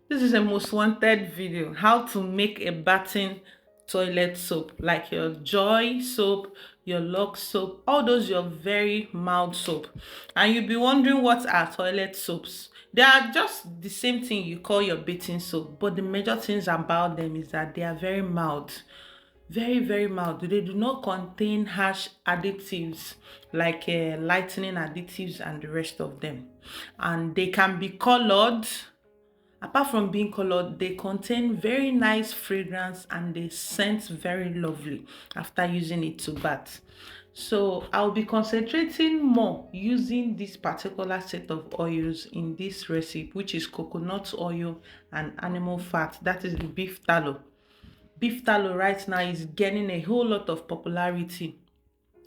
This is a most wanted video. How to make a bathing toilet soap, like your Joy soap, your Lux soap, all those your very mild soap. And you'll be wondering what are toilet soaps. They are just the same thing you call your bathing soap, but the major things about them is that they are very mild. Very mild. They do not contain harsh additives like lightening additives and the rest of them. And they can be colored. Apart from being colored, they contain very nice fragrance and they scent very lovely after using it to bath. So I'll be concentrating more using this particular set of oils in this recipe, which is coconut oil and animal fat. That is the beef tallow. Beef tallow right now is gaining a whole lot of popularity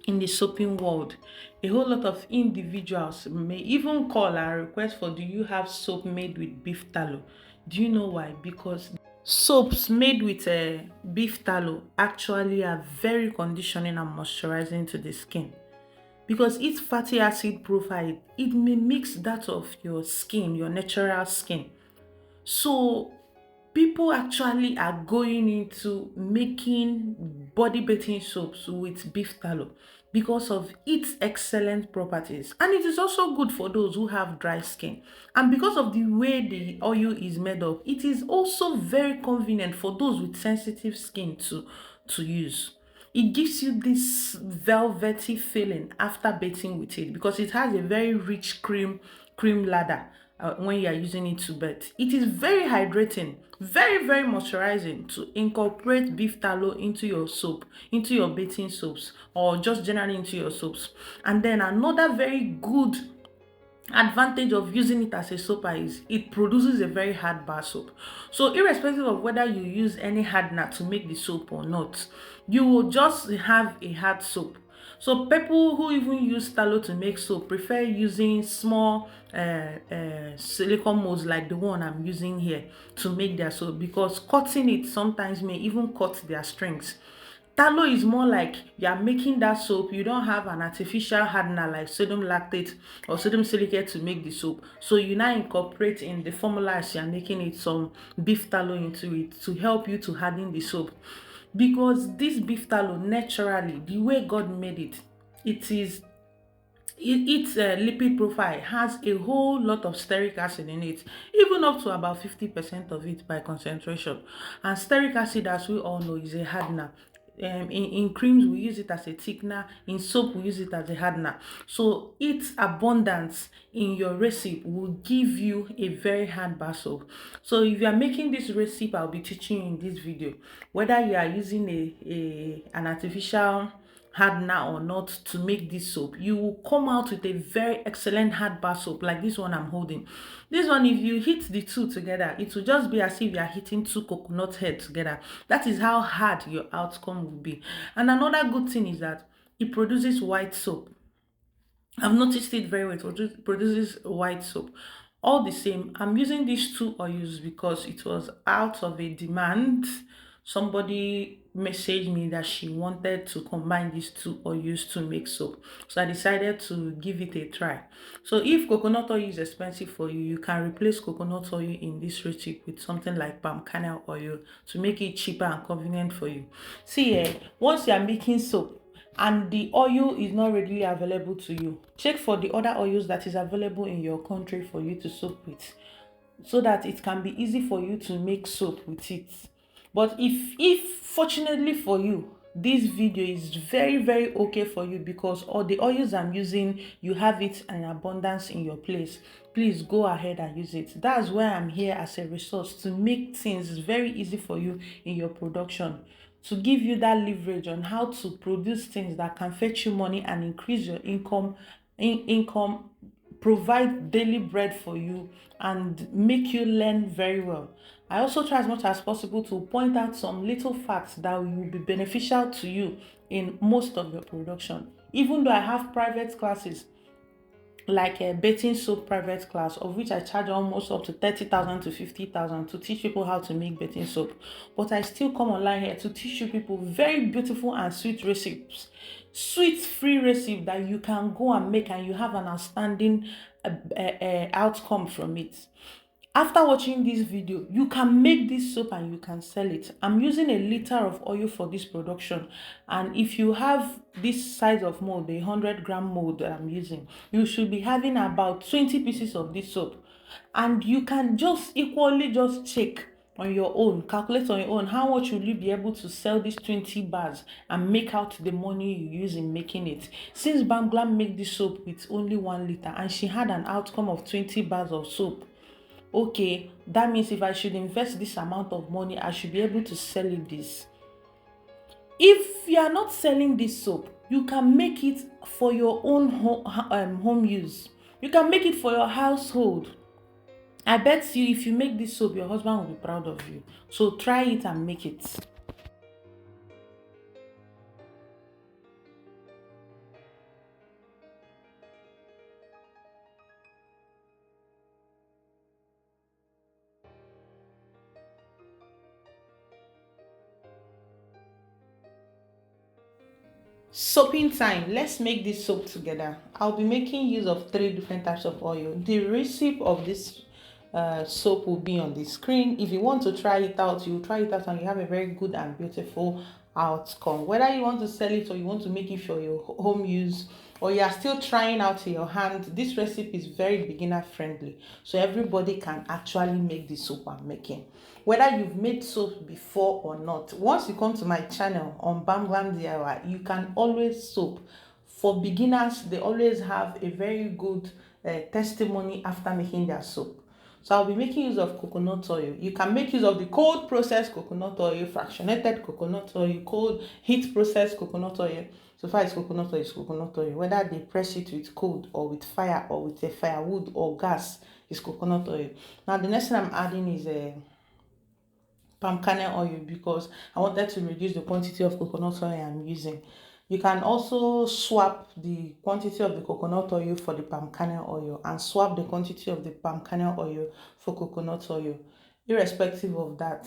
in the soaping world. A whole lot of individuals may even call and request for, do you have soap made with beef tallow? Do you know why? Because soaps made with beef tallow actually are very conditioning and moisturizing to the skin, because its fatty acid profile, it mimics that of your skin, your natural skin. So people actually are going into making body bathing soaps with beef tallow because of its excellent properties, and it is also good for those who have dry skin. And because of the way the oil is made of, it is also very convenient for those with sensitive skin to use. It gives you this velvety feeling after bathing with it, because it has a very rich cream lather when you are using it to bath. It is very hydrating, very moisturizing to incorporate beef tallow into your soap, into your bathing soaps, or just generally into your soaps. And then another very good advantage of using it as a soaper is it produces a very hard bar soap. So irrespective of whether you use any hardener to make the soap or not, you will just have a hard soap. So people who even use tallow to make soap prefer using small silicone molds like the one I'm using here to make their soap, because cutting it sometimes may even cut their strength. Tallow is more like you are making that soap. You don't have an artificial hardener like sodium lactate or sodium silicate to make the soap. So you now incorporate in the formula as you are making it some beef tallow into it to help you to harden the soap. Because this beef tallow, naturally, the way God made it, it is its lipid profile has a whole lot of stearic acid in it, even up to about 50% of it by concentration. And stearic acid, as we all know, is a hardener. In creams we use it as a thickener, in soap we use it as a hardener. So its abundance in your recipe will give you a very hard bar soap. So if you are making this recipe I'll be teaching you in this video, whether you are using an artificial hardener or not to make this soap, you will come out with a very excellent hard bar soap like this one I'm holding. This one, if you hit the two together, it will just be as if you are hitting two coconut heads together. That is how hard your outcome will be. And another good thing is that it produces white soap. I've noticed it very well. It produces white soap. All the same, I'm using these two oils because it was out of a demand. Somebody messaged me that she wanted to combine these two oils to make soap. So I decided to give it a try. So if coconut oil is expensive for you, you can replace coconut oil in this recipe with something like palm kernel oil to make it cheaper and convenient for you. See, once you are making soap, and the oil is not readily available to you, check for the other oils that is available in your country for you to soak with, so that it can be easy for you to make soap with it. But if fortunately for you, this video is very okay for you, because all the oils I'm using, you have it in abundance in your place, please go ahead and use it. That's why I'm here as a resource, to make things very easy for you in your production, to give you that leverage on how to produce things that can fetch you money and increase your income, provide daily bread for you, and make you learn very well. I also try as much as possible to point out some little facts that will be beneficial to you in most of your production. Even though I have private classes, like a bathing soap private class, of which I charge almost up to 30,000 to 50,000 to teach people how to make bathing soap. But I still come online here to teach you people very beautiful and sweet recipes, sweet free recipe that you can go and make, and you have an outstanding outcome from it. After watching this video, you can make this soap and you can sell it. I'm using a liter of oil for this production, and if you have this size of mold, the 100-gram mold that I'm using, you should be having about 20 pieces of this soap. And you can just equally just check on your own, calculate on your own how much will you be able to sell these 20 bars and make out the money you use in making it. Since Bamglam made this soap with only 1 liter and she had an outcome of 20 bars of soap, okay, that means if I should invest this amount of money, I should be able to sell it this. If you are not selling this soap, you can make it for your own home use. You can make it for your household. I bet you if you make this soap, your husband will be proud of you. So try it and make it. Soaping time. Let's make this soap together. I'll be making use of 3 different types of oil. The recipe of this soap will be on the screen. If you want to try it out, you try it out and you have a very good and beautiful outcome. Whether you want to sell it or you want to make it for your home use, or you are still trying out in your hand, this recipe is very beginner friendly, so everybody can actually make the soap I'm making. Whether you've made soap before or not, once you come to my channel on Bamglam DIY, you can always soap. For beginners, they always have a very good testimony after making their soap. So I'll be making use of coconut oil. You can make use of the cold processed coconut oil, fractionated coconut oil, cold heat processed coconut oil. So far as coconut oil is coconut oil. Whether they press it with cold or with fire or with a firewood or gas, is coconut oil. Now the next thing I'm adding is a palm kernel oil, because I wanted to reduce the quantity of coconut oil I'm using. You can also swap the quantity of the coconut oil for the palm kernel oil and swap the quantity of the palm kernel oil for coconut oil. Irrespective of that,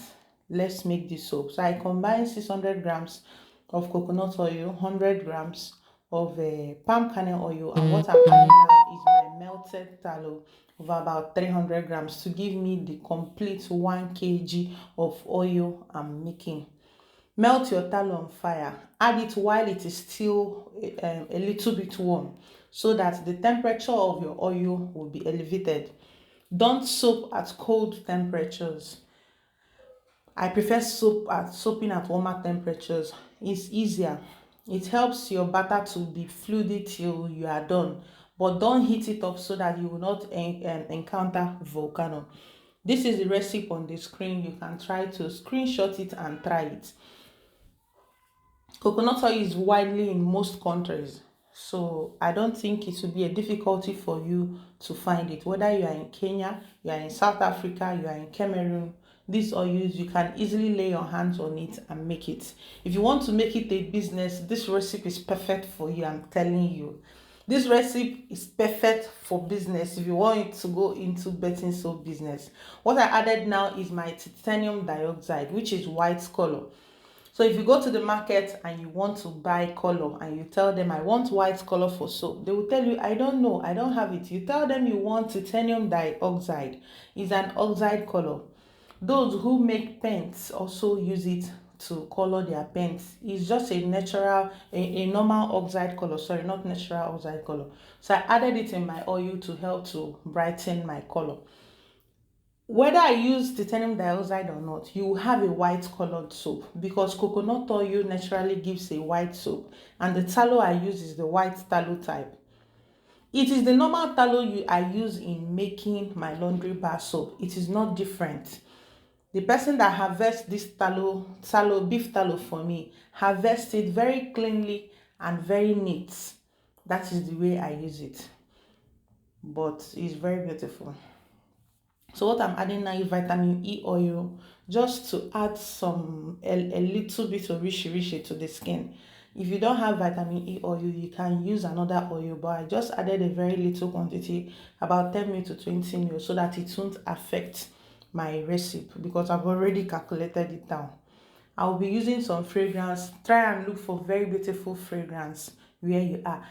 let's make this soap. So I combine 600 grams of coconut oil, 100 grams of palm kernel oil, and what I'm adding now is my melted tallow of about 300 grams to give me the complete 1 kg of oil I'm making. Melt your tallow on fire. Add it while it is still a little bit warm, so that the temperature of your oil will be elevated. Don't soap at cold temperatures. I prefer soaping at warmer temperatures. It's easier. It helps your batter to be fluid till you are done, but don't heat it up so that you will not encounter volcano. This is the recipe on the screen. You can try to screenshot it and try it. Coconut oil is widely in most countries, so I don't think it will be a difficulty for you to find it. Whether you are in Kenya, you are in South Africa, you are in Cameroon, these oils, you can easily lay your hands on it and make it. If you want to make it a business, this recipe is perfect for you. I'm telling you, this recipe is perfect for business if you want it to go into bathing soap business. What I added now is my titanium dioxide, which is white color. So if you go to the market and you want to buy color and you tell them I want white color for soap, they will tell you I don't know, I don't have it. You tell them you want titanium dioxide. It's an oxide color. Those who make paints also use it to color their paints. It's just a natural, a normal oxide color. Sorry, not natural oxide color. So I added it in my oil to help to brighten my color. Whether I use titanium dioxide or not, you will have a white colored soap, because coconut oil naturally gives a white soap, and the tallow I use is the white tallow type. It is the normal tallow I use in making my laundry bar soap. It is not different. The person that harvests this beef tallow for me, harvests it very cleanly and very neat. That is the way I use it, but it's very beautiful. So what I'm adding now is vitamin E oil, just to add a little bit of rishi to the skin. If you don't have vitamin E oil, you can use another oil, but I just added a very little quantity, about 10 ml to 20 ml, so that it won't affect my recipe, because I've already calculated it down. I'll be using some fragrance. Try and look for very beautiful fragrance where you are.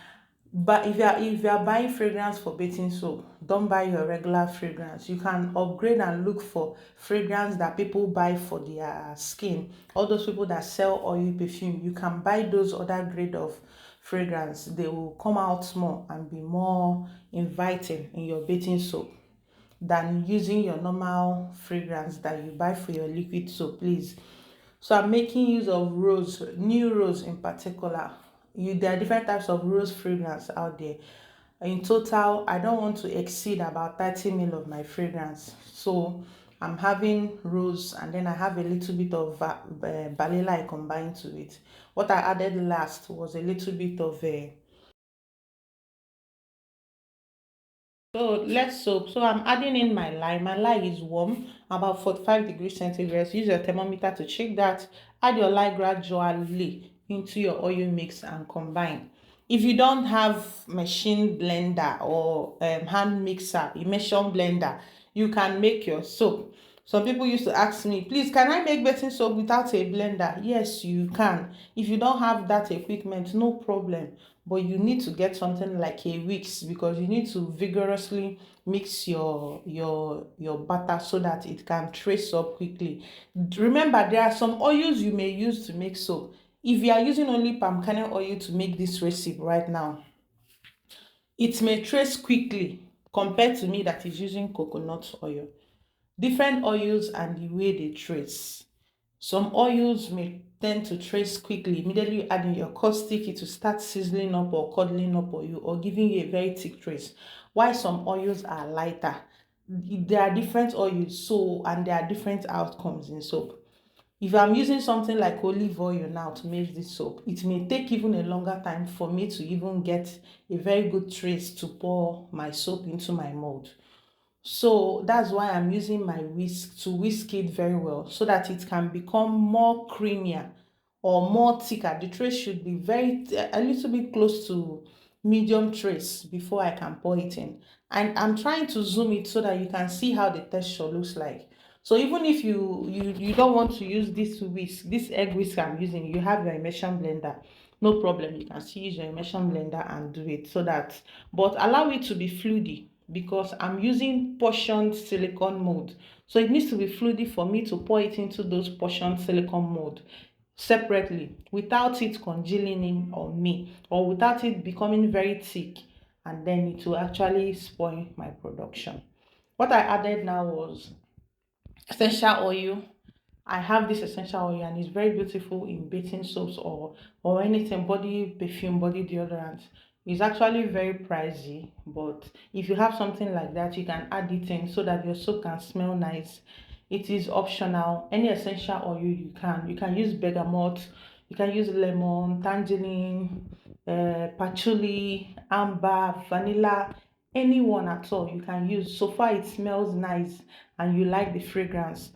But if you are buying fragrance for bathing soap, don't buy your regular fragrance. You can upgrade and look for fragrance that people buy for their skin. All those people that sell oil perfume, you can buy those other grade of fragrance. They will come out more and be more inviting in your bathing soap than using your normal fragrance that you buy for your liquid soap, please. So I'm making use of rose, new rose in particular. There are different types of rose fragrance out there. In total, I don't want to exceed about 30 ml of my fragrance. So I'm having rose, and then I have a little bit of vanilla I combined to it. What I added last was a little bit of so less soap. So I'm adding in my lye. My lye is warm, about 45 degrees centigrade. Use your thermometer to check that. Add your lye gradually into your oil mix and combine. If you don't have machine blender or hand mixer, immersion blender, you can make your soap. Some people used to ask me, please, can I make bathing soap without a blender? Yes, you can. If you don't have that equipment, no problem. But you need to get something like a whisk, because you need to vigorously mix your batter so that it can trace up quickly. Remember, there are some oils you may use to make soap. If you are using only palm kernel oil to make this recipe right now, it may trace quickly compared to me that is using coconut oil. Different oils and the way they trace. Some oils may tend to trace quickly. Immediately you add in your caustic, it will start sizzling up or cuddling up or giving you a very thick trace. While some oils are lighter. There are different oils, so and there are different outcomes in soap. If I'm using something like olive oil now to make this soap, it may take even a longer time for me to even get a very good trace to pour my soap into my mold. So that's why I'm using my whisk to whisk it very well so that it can become more creamier or more thicker. The trace should be a little bit close to medium trace before I can pour it in. And I'm trying to zoom it so that you can see how the texture looks like. So even if you don't want to use this whisk, this egg whisk I'm using, you have your immersion blender, no problem. You can still use your immersion blender and do it so that, but allow it to be fluidy, because I'm using portioned silicone mold. So it needs to be fluidy for me to pour it into those portioned silicone mold separately without it congealing in on me or without it becoming very thick, and then it will actually spoil my production. What I added now was essential oil. I have this essential oil and it's very beautiful in bathing soaps or anything, body perfume, body deodorant. It's actually very pricey, but if you have something like that, you can add it in so that your soap can smell nice. It is optional. Any essential oil you can. You can use bergamot, you can use lemon, tangerine, patchouli, amber, vanilla, anyone at all you can use. So far it smells nice and you like the fragrance.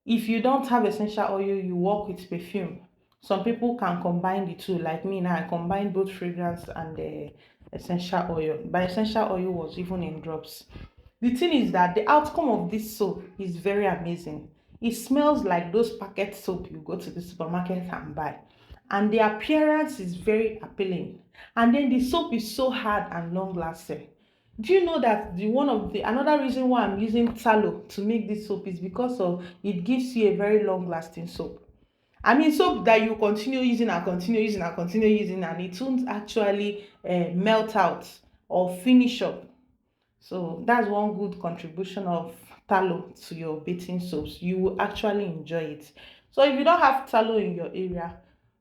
If you don't have essential oil, you work with perfume. Some people can combine the two, like me now. I combine both fragrance and essential oil. But essential oil was even in drops. The thing is that the outcome of this soap is very amazing. It smells like those packet soap you go to the supermarket and buy. And the appearance is very appealing. And then the soap is so hard and long lasting. Do you know that the one of the another reason why I'm using tallow to make this soap is because of it gives you a very long lasting soap. I mean, soap that you continue using and continue using and continue using, and it won't actually melt out or finish up. So that's one good contribution of tallow to your bathing soaps. You will actually enjoy it. So if you don't have tallow in your area,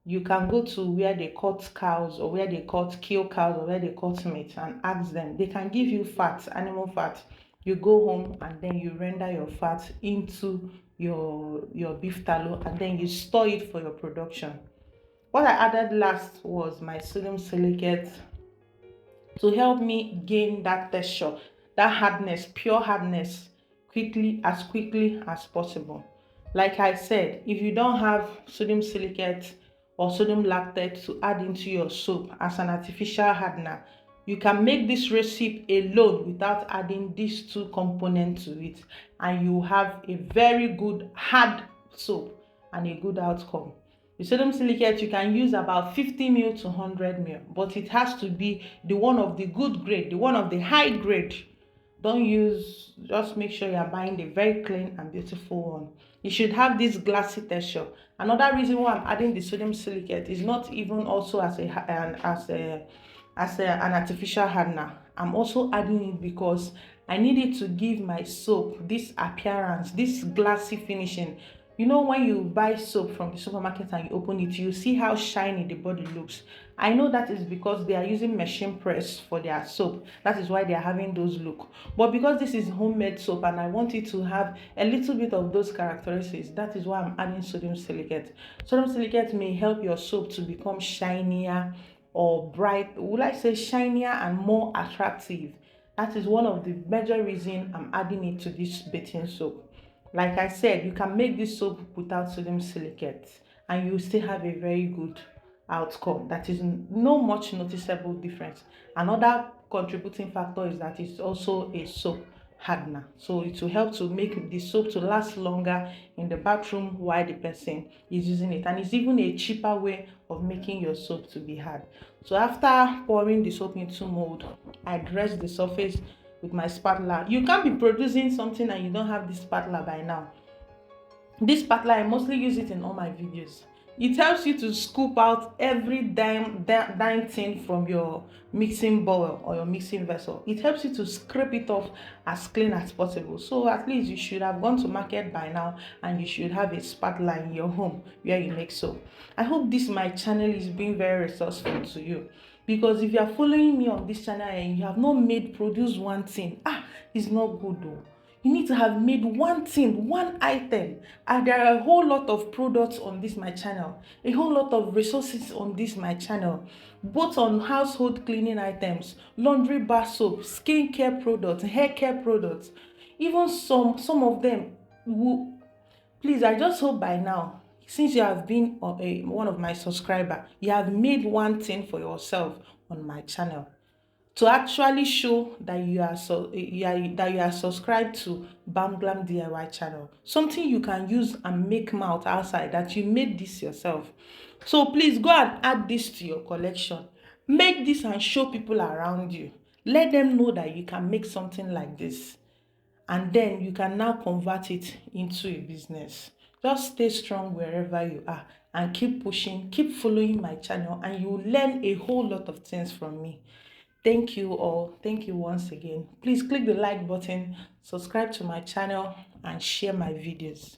you can go to where they cut cows or where they kill cows or where they cut meat and ask them. They can give you fat, animal fat. You go home and then you render your fat into your beef tallow, and then you store it for your production. What I added last was my sodium silicate to help me gain that texture, that hardness, pure hardness, quickly as possible. Like I said, if you don't have sodium silicate or sodium lactate to add into your soap as an artificial hardener, you can make this recipe alone without adding these two components to it, and you have a very good hard soap and a good outcome. The sodium silicate, you can use about 50 ml to 100 ml, but it has to be the one of the good grade, the one of the high grade. Don't use, just make sure you're buying a very clean and beautiful one. You should have this glassy texture. Another reason why I'm adding the sodium silicate is not even also as an artificial hardener. I'm also adding it because I need it to give my soap this appearance, this glassy finishing. You know, when you buy soap from the supermarket and you open it, you see how shiny the body looks. I know that is because they are using machine press for their soap. That is why they are having those look. But because this is homemade soap and I want it to have a little bit of those characteristics, that is why I'm adding sodium silicate. Sodium silicate may help your soap to become shinier or bright. Would I say shinier and more attractive? That is one of the major reasons I'm adding it to this bathing soap. Like I said, you can make this soap without sodium silicate and you still have a very good outcome. That is no much noticeable difference. Another contributing factor is that it's also a soap hardener, so it will help to make the soap to last longer in the bathroom while the person is using it, and it's even a cheaper way of making your soap to be hard. So after pouring the soap into mold, I dress the surface with my spatula. You can't be producing something and you don't have this spatula by now. This spatula, I mostly use it in all my videos. It helps you to scoop out every dime thing from your mixing bowl or your mixing vessel. It helps you to scrape it off as clean as possible. So at least you should have gone to market by now and you should have a spatula in your home where you make soap. I hope this my channel is being very resourceful to you, because if you are following me on this channel and you have not made produce one thing, it's not good though. You need to have made one thing, one item. And there are a whole lot of products on this my channel, a whole lot of resources on this my channel, both on household cleaning items, laundry bar soap, skincare products, hair care products, even some of them will. Please, I just hope by now, since you have been one of my subscribers, you have made one thing for yourself on my channel to actually show that you are subscribed to Bam Glam DIY channel. Something you can use and make mouth outside, that you made this yourself. So please go and add this to your collection. Make this and show people around you. Let them know that you can make something like this. And then you can now convert it into a business. Just stay strong wherever you are and keep pushing, keep following my channel, and you will learn a whole lot of things from me. Thank you all. Thank you once again. Please click the like button, subscribe to my channel, and share my videos.